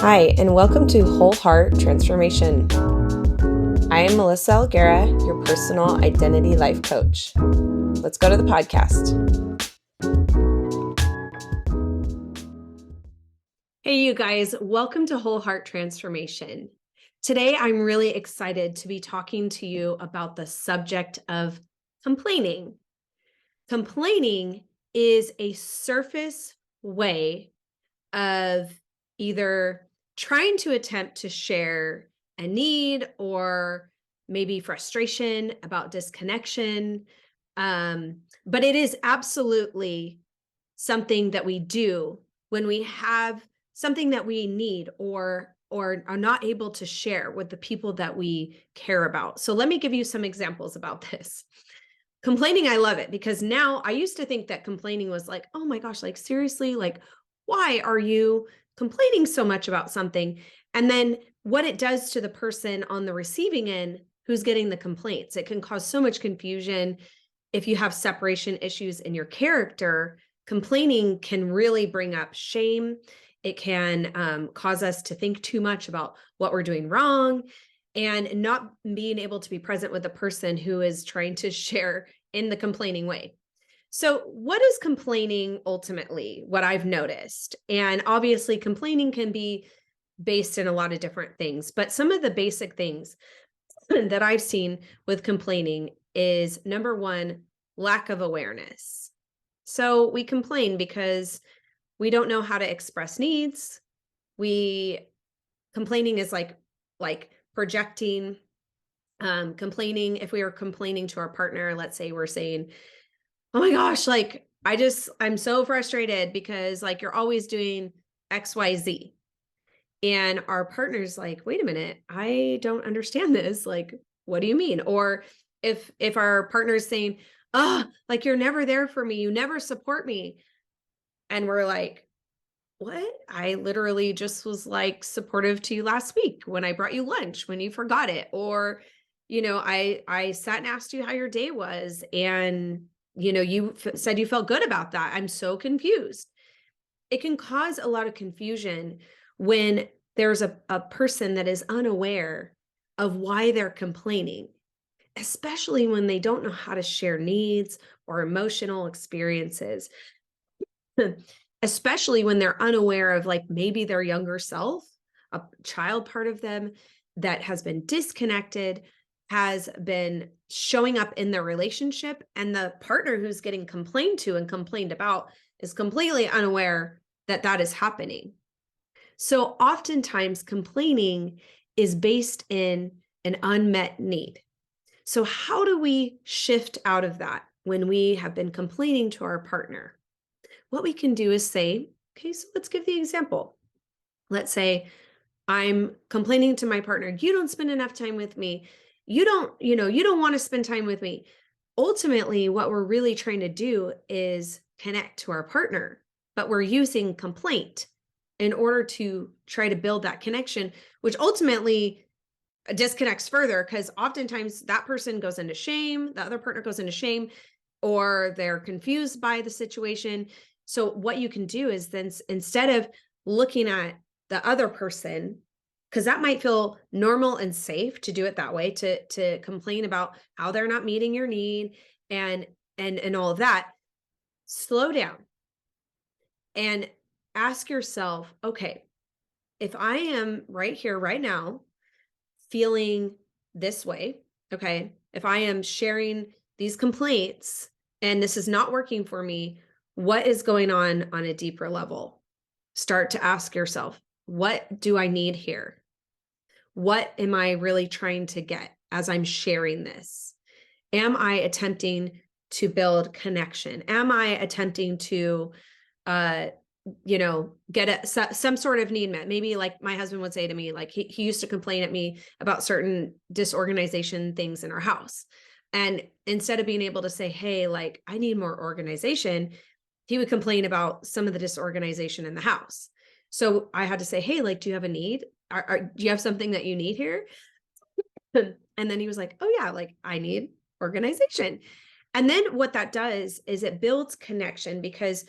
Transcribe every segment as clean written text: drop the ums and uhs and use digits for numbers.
Hi, and welcome to Whole Heart Transformation. I am Melissa Alguera, your personal identity life coach. Let's go to the podcast. Hey, you guys, welcome to Whole Heart Transformation. Today, I'm really excited to be talking to you about the subject of complaining. Complaining is a surface way of either trying to attempt to share a need or maybe frustration about disconnection. But it is absolutely something that we do when we have something that we need or are not able to share with the people that we care about. So let me give you some examples about this. Complaining, I love it because now I used to think that complaining was like, oh my gosh, like seriously, like why are you complaining so much about something? And then what it does to the person on the receiving end who's getting the complaints. It can cause so much confusion. If you have separation issues in your character, complaining can really bring up shame. It can cause us to think too much about what we're doing wrong and not being able to be present with the person who is trying to share in the complaining way. So what is complaining ultimately, what I've noticed? And obviously complaining can be based in a lot of different things, but some of the basic things that I've seen with complaining is number one, lack of awareness. So we complain because we don't know how to express needs. Complaining is like projecting, complaining. If we are complaining to our partner, let's say we're saying, oh my gosh, like I'm so frustrated because like you're always doing XYZ. And our partner's like, wait a minute, I don't understand this. Like, what do you mean? Or if our partner's saying, oh, like you're never there for me, you never support me. And we're like, what? I literally just was like supportive to you last week when I brought you lunch, when you forgot it. Or, I sat and asked you how your day was. And, you said you felt good about that. I'm so confused. It can cause a lot of confusion when there's a person that is unaware of why they're complaining, especially when they don't know how to share needs or emotional experiences. Especially when they're unaware of like maybe their younger self, a child part of them that has been disconnected, has been showing up in their relationship, and the partner who's getting complained to and complained about is completely unaware that that is happening. So oftentimes complaining is based in an unmet need. So how do we shift out of that when we have been complaining to our partner? What we can do is say, okay, so let's give the example. Let's say I'm complaining to my partner, you don't spend enough time with me. You don't want to spend time with me. Ultimately, what we're really trying to do is connect to our partner, but we're using complaint in order to try to build that connection, which ultimately disconnects further because oftentimes that person goes into shame, the other partner goes into shame, or they're confused by the situation. So what you can do is then instead of looking at the other person, because that might feel normal and safe to do it that way, to complain about how they're not meeting your need and all of that, slow down and ask yourself, okay, if I am right here, right now, feeling this way, okay, if I am sharing these complaints and this is not working for me, what is going on a deeper level? Start to ask yourself, what do I need here? What am I really trying to get as I'm sharing this? Am I attempting to build connection? Am I attempting to, get some sort of need met? Maybe like my husband would say to me, like he used to complain at me about certain disorganization things in our house. And instead of being able to say, hey, like I need more organization, he would complain about some of the disorganization in the house. So I had to say, hey, like, do you have a need? Do you have something that you need here? And then he was like, oh yeah, like I need organization. And then what that does is it builds connection because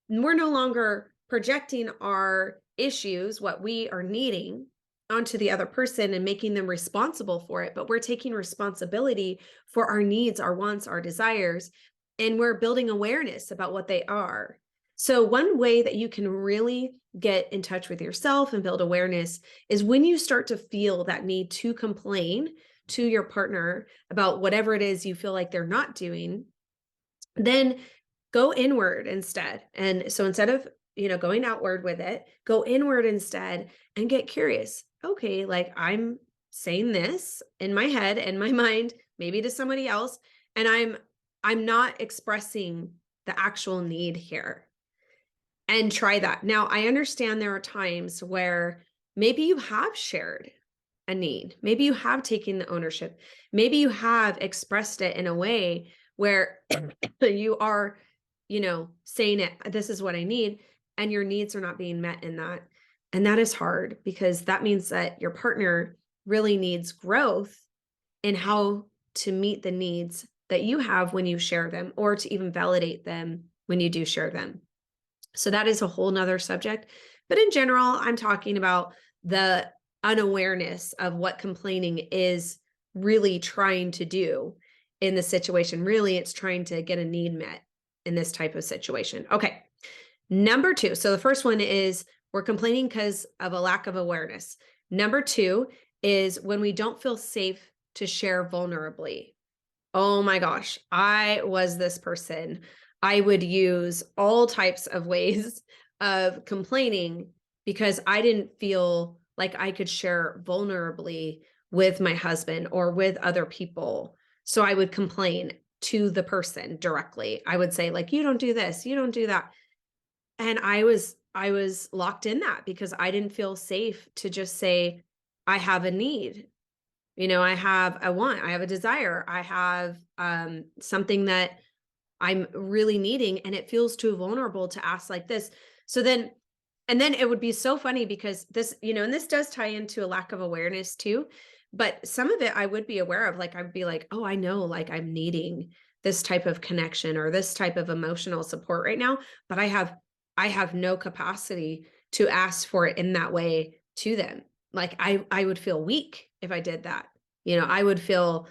we're no longer projecting our issues, what we are needing, onto the other person and making them responsible for it. But we're taking responsibility for our needs, our wants, our desires, and we're building awareness about what they are. So, one way that you can really get in touch with yourself and build awareness is when you start to feel that need to complain to your partner about whatever it is you feel like they're not doing, then go inward instead. And so instead of, going outward with it, go inward instead and get curious. Okay, like I'm saying this in my head and my mind, maybe to somebody else, and I'm not expressing the actual need here. And try that. Now, I understand there are times where maybe you have shared a need. Maybe you have taken the ownership. Maybe you have expressed it in a way where you are, saying it, this is what I need, and your needs are not being met in that. And that is hard because that means that your partner really needs growth in how to meet the needs that you have when you share them, or to even validate them when you do share them. So that is a whole nother subject. But in general, I'm talking about the unawareness of what complaining is really trying to do in the situation. Really, it's trying to get a need met in this type of situation. Okay. Number two. So the first one is we're complaining because of a lack of awareness. Number two is when we don't feel safe to share vulnerably. Oh my gosh, I was this person. I would use all types of ways of complaining because I didn't feel like I could share vulnerably with my husband or with other people. So I would complain to the person directly. I would say like, you don't do this, you don't do that. And I was locked in that because I didn't feel safe to just say I have a need. I have a want, I have a desire, I have something that I'm really needing, and it feels too vulnerable to ask like this. So then, and then it would be so funny because this, and this does tie into a lack of awareness too. But some of it I would be aware of, like, I'd be like, oh, I know, like I'm needing this type of connection or this type of emotional support right now, but I have no capacity to ask for it in that way to them. Like I would feel weak if I did that. I would feel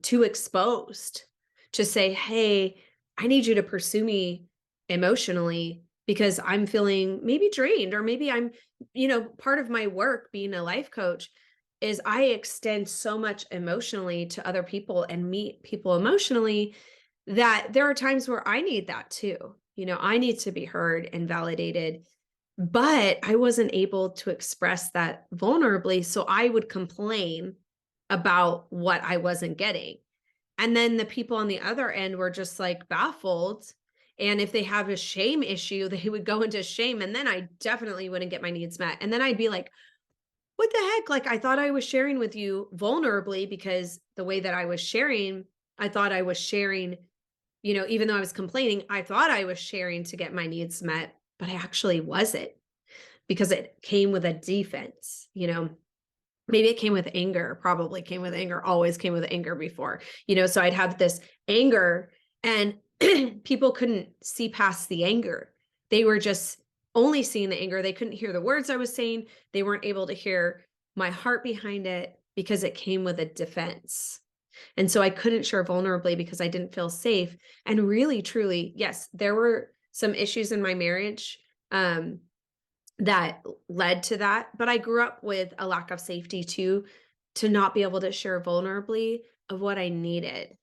too exposed to say, hey, I need you to pursue me emotionally because I'm feeling maybe drained, or maybe I'm, part of my work being a life coach is I extend so much emotionally to other people and meet people emotionally that there are times where I need that too. I need to be heard and validated, but I wasn't able to express that vulnerably. So I would complain about what I wasn't getting. And then the people on the other end were just like baffled. And if they have a shame issue, they would go into shame. And then I definitely wouldn't get my needs met. And then I'd be like, what the heck? Like, I thought I was sharing with you vulnerably because the way that I was sharing, I thought I was sharing, even though I was complaining, I thought I was sharing to get my needs met, but I actually wasn't because it came with a defense. Maybe it came with anger, probably came with anger, always came with anger before, so I'd have this anger and people couldn't see past the anger. They were just only seeing the anger. They couldn't hear the words I was saying. They weren't able to hear my heart behind it because it came with a defense. And so I couldn't share vulnerably because I didn't feel safe. And really, truly, yes, there were some issues in my marriage that led to that. But I grew up with a lack of safety too, to not be able to share vulnerably of what I needed.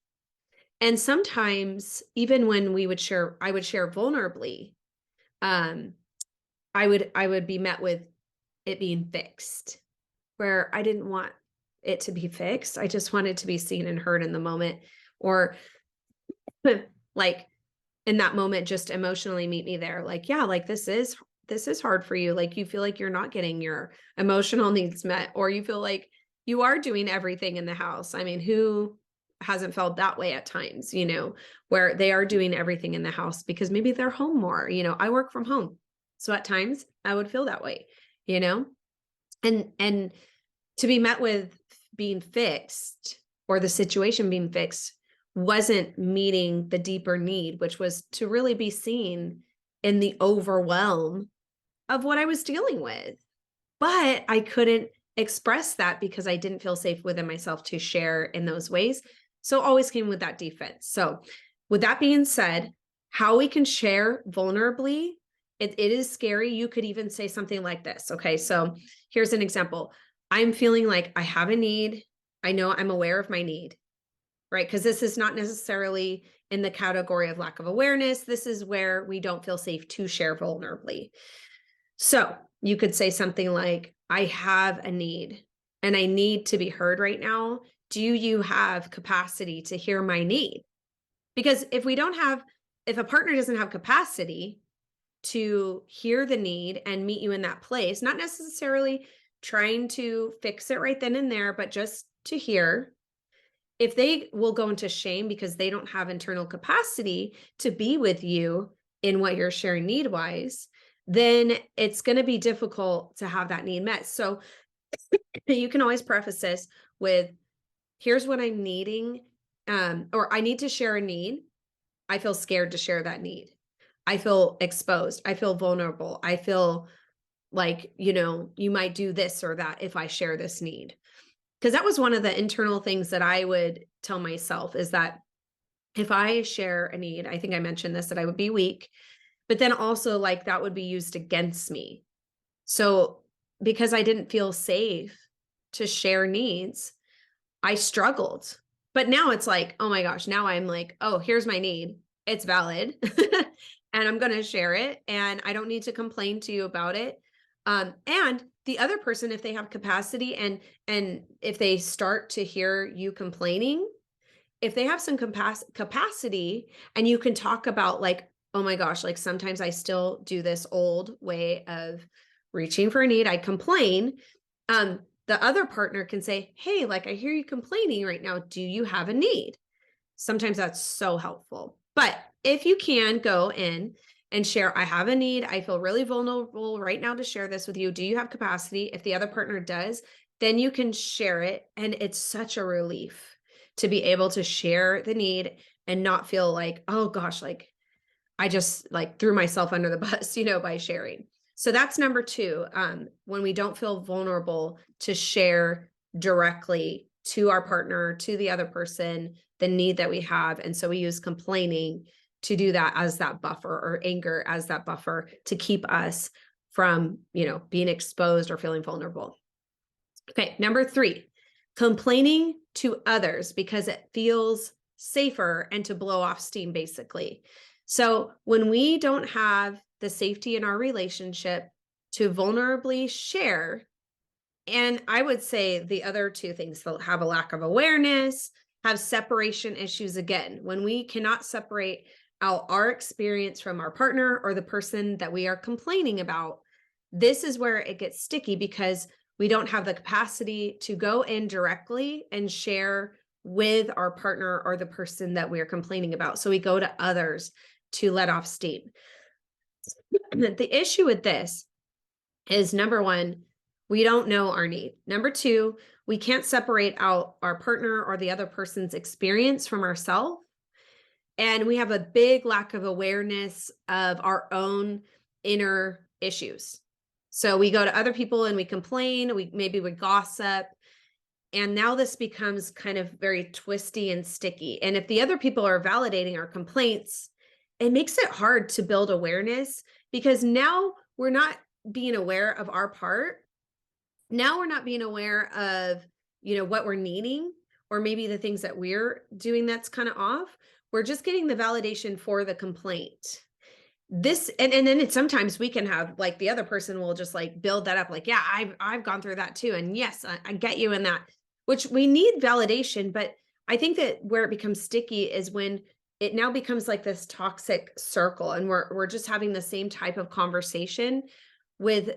And sometimes even when I would share vulnerably, um, I would be met with it being fixed, where I didn't want it to be fixed. I just wanted to be seen and heard in the moment, or like in that moment, just emotionally meet me there. Like, yeah, like this is hard for you. Like you feel like you're not getting your emotional needs met, or you feel like you are doing everything in the house. I mean, who hasn't felt that way at times, where they are doing everything in the house because maybe they're home more. I work from home. So at times I would feel that way, you know? And to be met with being fixed, or the situation being fixed, wasn't meeting the deeper need, which was to really be seen in the overwhelm of what I was dealing with. But I couldn't express that because I didn't feel safe within myself to share in those ways. So always came with that defense. So with that being said, how we can share vulnerably, it is scary. You could even say something like this. Okay, so here's an example. I'm feeling like I have a need. I know I'm aware of my need, right? Because this is not necessarily in the category of lack of awareness. This is where we don't feel safe to share vulnerably. So you could say something like, I have a need and I need to be heard right now. Do you have capacity to hear my need? Because if a partner doesn't have capacity to hear the need and meet you in that place, not necessarily trying to fix it right then and there, but just to hear, if they will go into shame because they don't have internal capacity to be with you in what you're sharing need wise, then it's going to be difficult to have that need met. So you can always preface this with, here's what I'm needing, or I need to share a need. I feel scared to share that need. I feel exposed. I feel vulnerable. I feel like, you might do this or that if I share this need. Because that was one of the internal things that I would tell myself, is that if I share a need, I think I mentioned this, that I would be weak, but then also like that would be used against me. So because I didn't feel safe to share needs, I struggled. But now it's like, oh my gosh, now I'm like, oh, here's my need. It's valid. And I'm going to share it. And I don't need to complain to you about it. And the other person, if they have capacity and if they start to hear you complaining, if they have some capacity and you can talk about like, oh my gosh, like sometimes I still do this old way of reaching for a need. I complain. The other partner can say, hey, like I hear you complaining right now. Do you have a need? Sometimes that's so helpful. But if you can go in and share, I have a need. I feel really vulnerable right now to share this with you. Do you have capacity? If the other partner does, then you can share it. And it's such a relief to be able to share the need and not feel like, oh gosh, like I just like threw myself under the bus, by sharing. So that's number two. When we don't feel vulnerable to share directly to our partner, to the other person, the need that we have. And so we use complaining to do that as that buffer, or anger as that buffer to keep us from, being exposed or feeling vulnerable. Okay. Number three, complaining to others because it feels safer and to blow off steam, basically. So when we don't have the safety in our relationship to vulnerably share, and I would say the other two things, they'll have a lack of awareness, have separation issues. Again, when we cannot separate out our experience from our partner or the person that we are complaining about, this is where it gets sticky because we don't have the capacity to go in directly and share with our partner or the person that we are complaining about. So we go to others to let off steam. The issue with this is, number one, we don't know our need. Number two, we can't separate out our partner or the other person's experience from ourselves. And we have a big lack of awareness of our own inner issues. So we go to other people and we complain, maybe we gossip. And now this becomes kind of very twisty and sticky. And if the other people are validating our complaints, it makes it hard to build awareness, because now we're not being aware of our part. Now we're not being aware of, what we're needing, or maybe the things that we're doing that's kind of off. We're just getting the validation for the complaint. This, and then sometimes we can have like the other person will just like build that up. Like, yeah, I've gone through that too. And yes, I get you in that, which we need validation. But I think that where it becomes sticky is when it now becomes like this toxic circle, and we're just having the same type of conversation with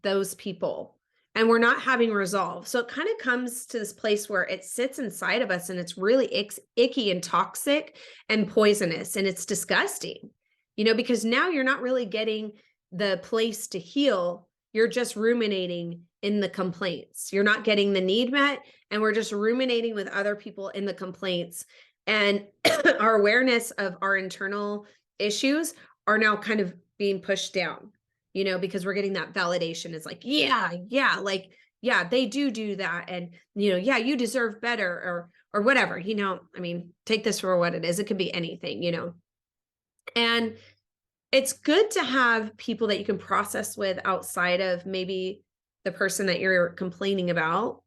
those people, and we're not having resolve. So it kind of comes to this place where it sits inside of us and it's really icky and toxic and poisonous, and it's disgusting, because now you're not really getting the place to heal. You're just ruminating in the complaints. You're not getting the need met, and we're just ruminating with other people in the complaints. And our awareness of our internal issues are now kind of being pushed down, because we're getting that validation. It's like, yeah, yeah, like, yeah, they do that. And, yeah, you deserve better or whatever, I mean, take this for what it is. It could be anything. And it's good to have people that you can process with outside of maybe the person that you're complaining about.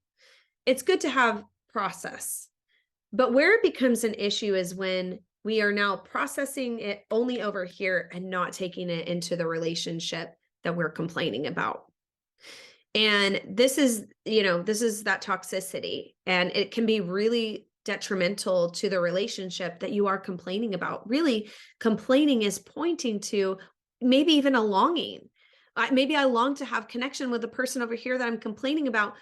It's good to have process. But where it becomes an issue is when we are now processing it only over here and not taking it into the relationship that we're complaining about. And this is that toxicity. And it can be really detrimental to the relationship that you are complaining about. Really, complaining is pointing to maybe even a longing. Maybe I long to have connection with the person over here that I'm complaining about,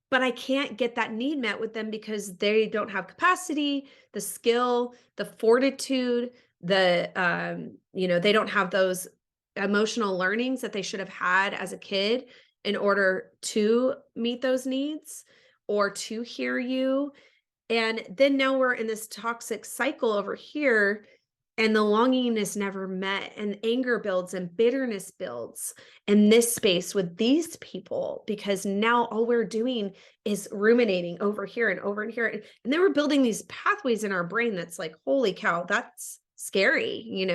but I can't get that need met with them because they don't have capacity, the skill, the fortitude, they don't have those emotional learnings that they should have had as a kid in order to meet those needs or to hear you. And then now we're in this toxic cycle over here, and the longing is never met, and anger builds and bitterness builds in this space with these people because now all we're doing is ruminating over here and over and here. And then we're building these pathways in our brain that's like, holy cow, that's scary.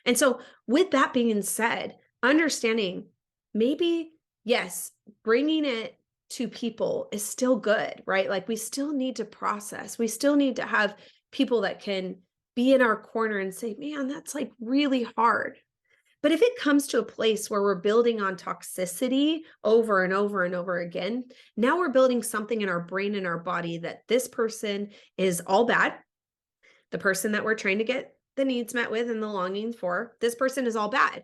And so, with that being said, understanding maybe, yes, bringing it to people is still good, right? Like, we still need to process, we still need to have people that can be in our corner and say, man, that's like really hard. But if it comes to a place where we're building on toxicity over and over and over again, now we're building something in our brain and our body that this person is all bad. The person that we're trying to get the needs met with and the longings for, this person is all bad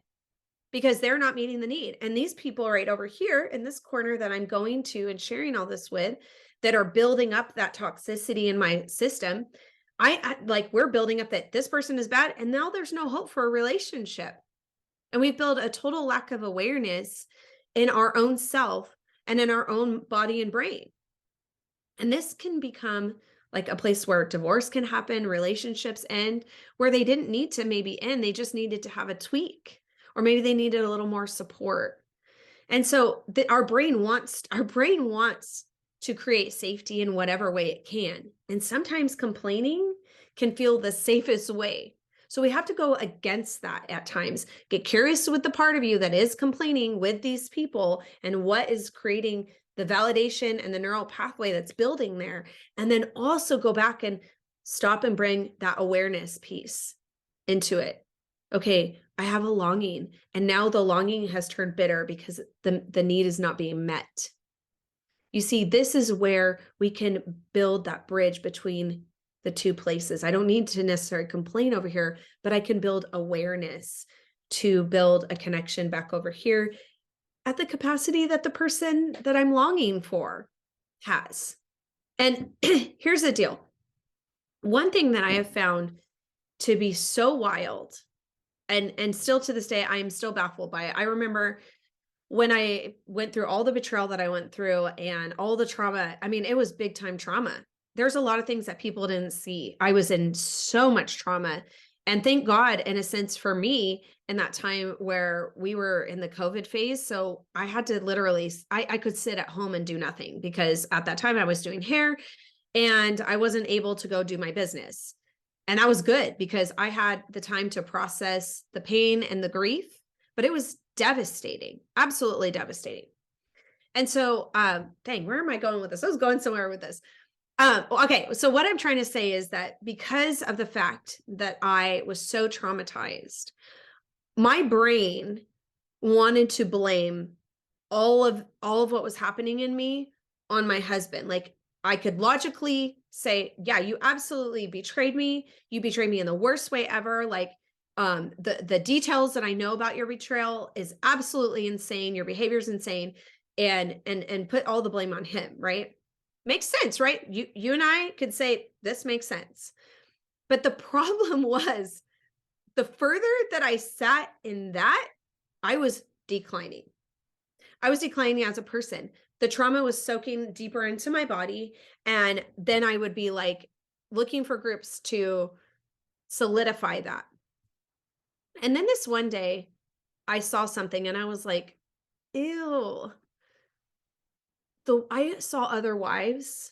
because they're not meeting the need. And these people right over here in this corner that I'm going to and sharing all this with that are building up that toxicity in my system, we're building up that this person is bad and now there's no hope for a relationship. And we've built a total lack of awareness in our own self and in our own body and brain. And this can become like a place where divorce can happen, relationships end, where they didn't need to maybe end. They just needed to have a tweak, or maybe they needed a little more support. And so our brain wants to create safety in whatever way it can. And sometimes complaining can feel the safest way. So we have to go against that at times. Get curious with the part of you that is complaining with these people and what is creating the validation and the neural pathway that's building there. And then also go back and stop and bring that awareness piece into it. Okay, I have a longing, and now the longing has turned bitter because the need is not being met. You see, this is where we can build that bridge between the two places. I don't need to necessarily complain over here, but I can build awareness to build a connection back over here at the capacity that the person that I'm longing for has. And here's the deal. One thing that I have found to be so wild, and still to this day, I am still baffled by it. I remember when I went through all the betrayal that I went through and all the trauma. I mean, it was big time trauma. There's a lot of things that people didn't see. I was in so much trauma. And thank God, in a sense, for me, in that time where we were in the COVID phase. So I had to literally, I could sit at home and do nothing because at that time I was doing hair and I wasn't able to go do my business. And that was good because I had the time to process the pain and the grief, but it was devastating, absolutely devastating. And so, dang, where am I going with this? I was going somewhere with this. Okay, so what I'm trying to say is that because of the fact that I was so traumatized, my brain wanted to blame all of what was happening in me on my husband. Like, I could logically say, yeah, you absolutely betrayed me. You betrayed me in the worst way ever. Like, the details that I know about your betrayal is absolutely insane. Your behavior is insane, and put all the blame on him, right? Makes sense, right? You and I could say this makes sense. But the problem was the further that I sat in that, I was declining. I was declining as a person. The trauma was soaking deeper into my body. And then I would be like looking for groups to solidify that. And then this one day, I saw something and I was like, ew. I saw other wives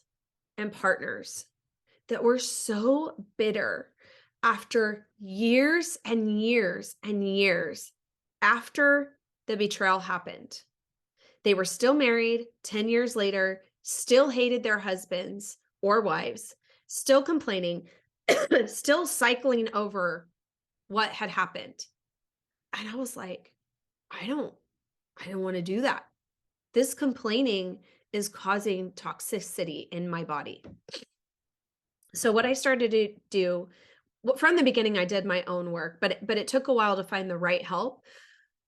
and partners that were so bitter after years and years and years after the betrayal happened. They were still married 10 years later, still hated their husbands or wives, still complaining, still cycling over what had happened. And I was like, I don't I don't want to do that. This complaining is causing toxicity in my body. So what I started to do, well, from the beginning, I did my own work, but it took a while to find the right help.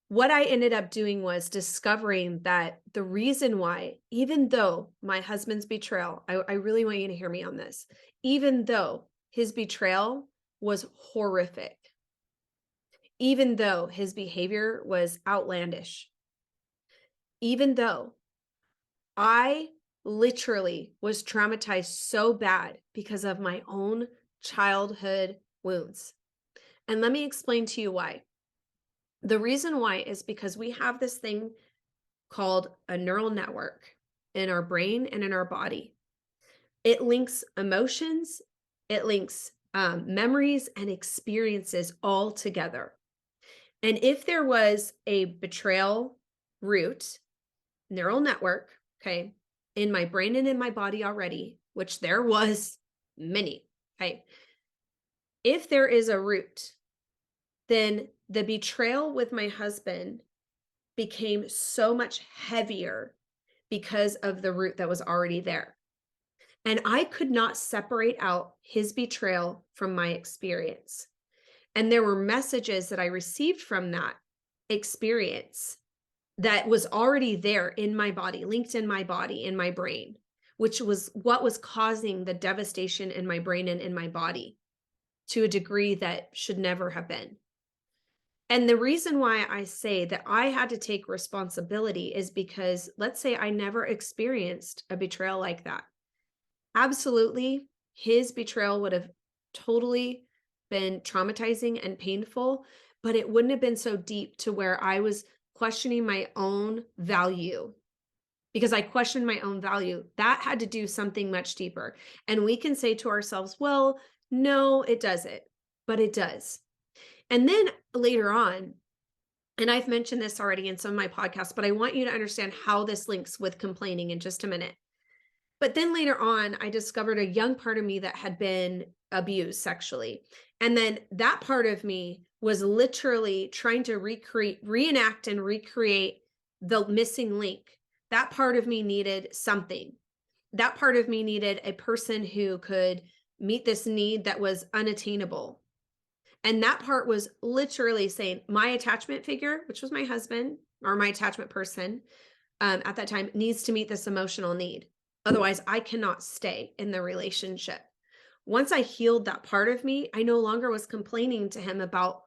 What I ended up doing was discovering that the reason why, even though my husband's betrayal, I really want you to hear me on this, even though his betrayal was horrific, even though his behavior was outlandish, even though I literally was traumatized so bad because of my own childhood wounds. And let me explain to you why. The reason why is because we have this thing called a neural network in our brain and in our body. It links emotions, it links memories and experiences all together. And if there was a betrayal root, neural network, okay, in my brain and in my body already, which there was many, okay, if there is a root, then the betrayal with my husband became so much heavier because of the root that was already there. And I could not separate out his betrayal from my experience. And there were messages that I received from that experience that was already there in my body, linked in my body, in my brain, which was what was causing the devastation in my brain and in my body to a degree that should never have been. And the reason why I say that I had to take responsibility is because let's say I never experienced a betrayal like that. Absolutely, his betrayal would have totally been traumatizing and painful, but it wouldn't have been so deep to where I was questioning my own value. Because I questioned my own value. That had to do something much deeper. And we can say to ourselves, well, no, it doesn't, but it does. And then later on, and I've mentioned this already in some of my podcasts, but I want you to understand how this links with complaining in just a minute. But then later on, I discovered a young part of me that had been abused sexually. And then that part of me was literally trying to reenact and recreate the missing link. That part of me needed something. That part of me needed a person who could meet this need that was unattainable. And that part was literally saying my attachment figure, which was my husband or my attachment person at that time, needs to meet this emotional need. Otherwise, I cannot stay in the relationship. Once I healed that part of me, I no longer was complaining to him about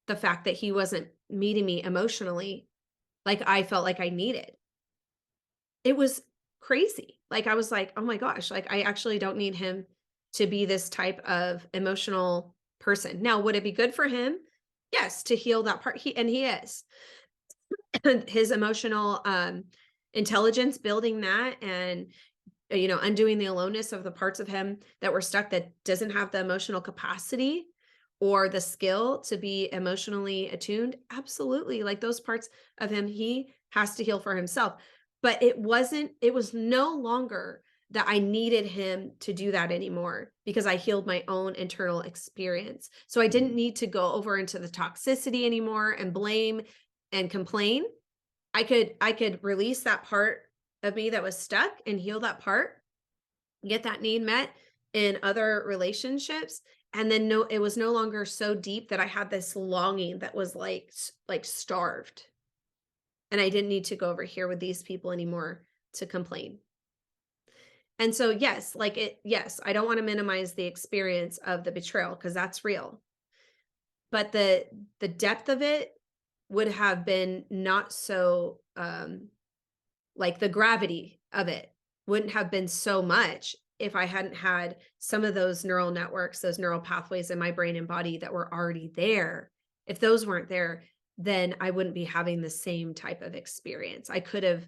the fact that he wasn't meeting me emotionally like I felt like I needed. It was crazy. Like I was like, "Oh my gosh, like I actually don't need him to be this type of emotional person." Now, would it be good for him? Yes, to heal that part. He is. His emotional intelligence, building that and undoing the aloneness of the parts of him that were stuck that doesn't have the emotional capacity or the skill to be emotionally attuned. Absolutely. Like those parts of him, he has to heal for himself. But it was no longer that I needed him to do that anymore because I healed my own internal experience. So I didn't need to go over into the toxicity anymore and blame and complain. I could release that part of me that was stuck and heal that part, get that need met in other relationships. And then no, it was no longer so deep that I had this longing that was like starved. And I didn't need to go over here with these people anymore to complain. And so yes, I don't want to minimize the experience of the betrayal because that's real. But the depth of it would have been not so like the gravity of it wouldn't have been so much if I hadn't had some of those neural networks, those neural pathways in my brain and body that were already there If those weren't there, then I wouldn't be having the same type of experience. I could have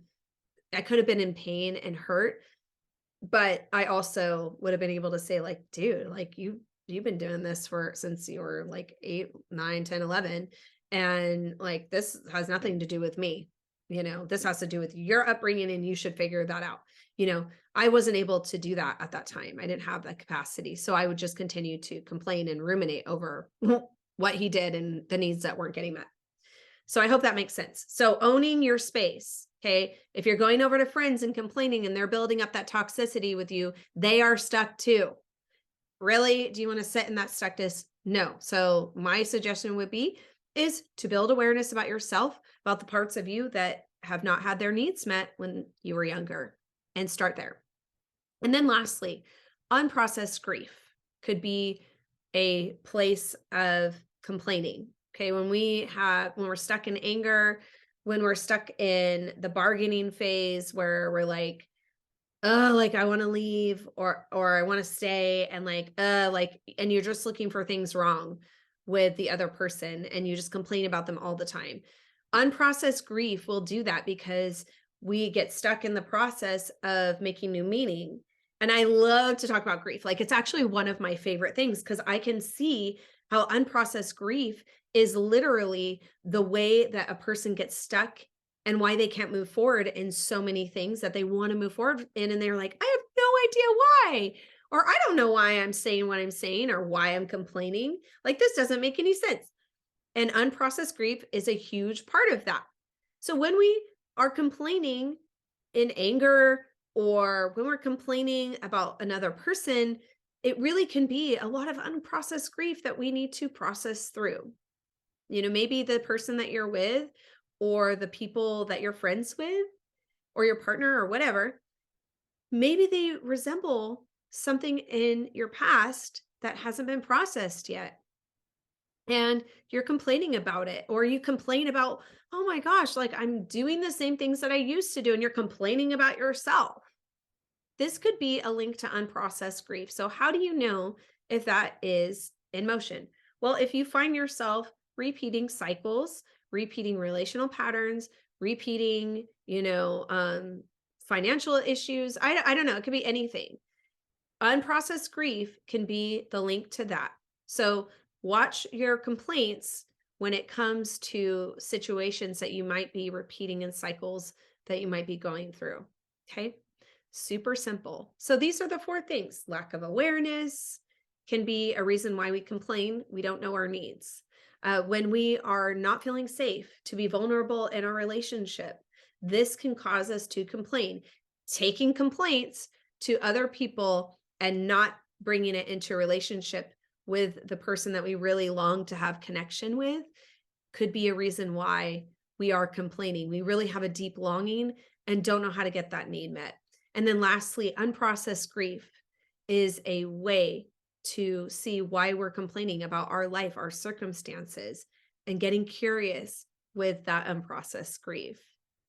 been in pain and hurt, but I also would have been able to say like, dude, like you've been doing this for since you were like 8, 9, 10, 11, and like this has nothing to do with me. This has to do with your upbringing and you should figure that out. I wasn't able to do that at that time. I didn't have that capacity. So I would just continue to complain and ruminate over what he did and the needs that weren't getting met. So I hope that makes sense. So owning your space. Okay. If you're going over to friends and complaining and they're building up that toxicity with you, they are stuck too. Really? Do you want to sit in that stuckness? No. So my suggestion would be is to build awareness about yourself, about the parts of you that have not had their needs met when you were younger, and start there. And then lastly, unprocessed grief could be a place of complaining. Okay, when we're stuck in anger, when we're stuck in the bargaining phase where we're like, oh, like I want to leave or I want to stay, and and you're just looking for things wrong with the other person and you just complain about them all the time. Unprocessed grief will do that because we get stuck in the process of making new meaning. And I love to talk about grief. Like it's actually one of my favorite things because I can see how unprocessed grief is literally the way that a person gets stuck and why they can't move forward in so many things that they want to move forward in. And they're like, I have no idea why, or I don't know why I'm saying what I'm saying or why I'm complaining. Like this doesn't make any sense. And unprocessed grief is a huge part of that. So when we are complaining in anger or when we're complaining about another person, it really can be a lot of unprocessed grief that we need to process through. Maybe the person that you're with or the people that you're friends with or your partner or whatever, maybe they resemble something in your past that hasn't been processed yet. And you're complaining about it, or you complain about, oh my gosh, like I'm doing the same things that I used to do, and you're complaining about yourself. This could be a link to unprocessed grief. So, how do you know if that is in motion? Well, if you find yourself repeating cycles, repeating relational patterns, repeating, financial issues, I don't know, it could be anything. Unprocessed grief can be the link to that. So, watch your complaints when it comes to situations that you might be repeating in cycles that you might be going through. Okay. Super simple. So these are the 4 things. Lack of awareness can be a reason why we complain. We don't know our needs. When we are not feeling safe to be vulnerable in a relationship, this can cause us to complain. Taking complaints to other people and not bringing it into a relationship with the person that we really long to have connection with could be a reason why we are complaining. We really have a deep longing and don't know how to get that need met. And then lastly, unprocessed grief is a way to see why we're complaining about our life, our circumstances, and getting curious with that unprocessed grief.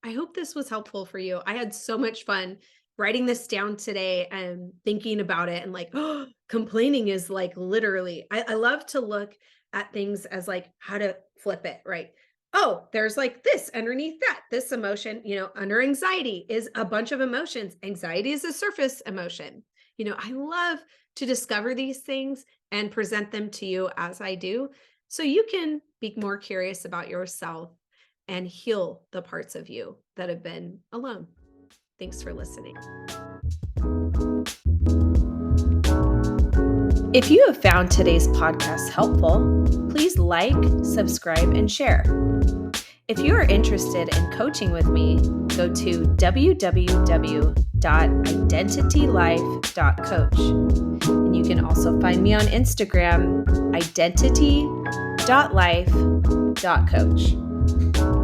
I hope this was helpful for you. I had so much fun writing this down today and thinking about it, and like, oh, complaining is like literally, I love to look at things as like how to flip it, right? Oh, there's like this underneath that, this emotion, under anxiety is a bunch of emotions. Anxiety is a surface emotion. I love to discover these things and present them to you as I do, so you can be more curious about yourself and heal the parts of you that have been alone. Thanks for listening. If you have found today's podcast helpful, please like, subscribe, and share. If you are interested in coaching with me, go to www.identitylife.coach. And you can also find me on Instagram, identity.life.coach.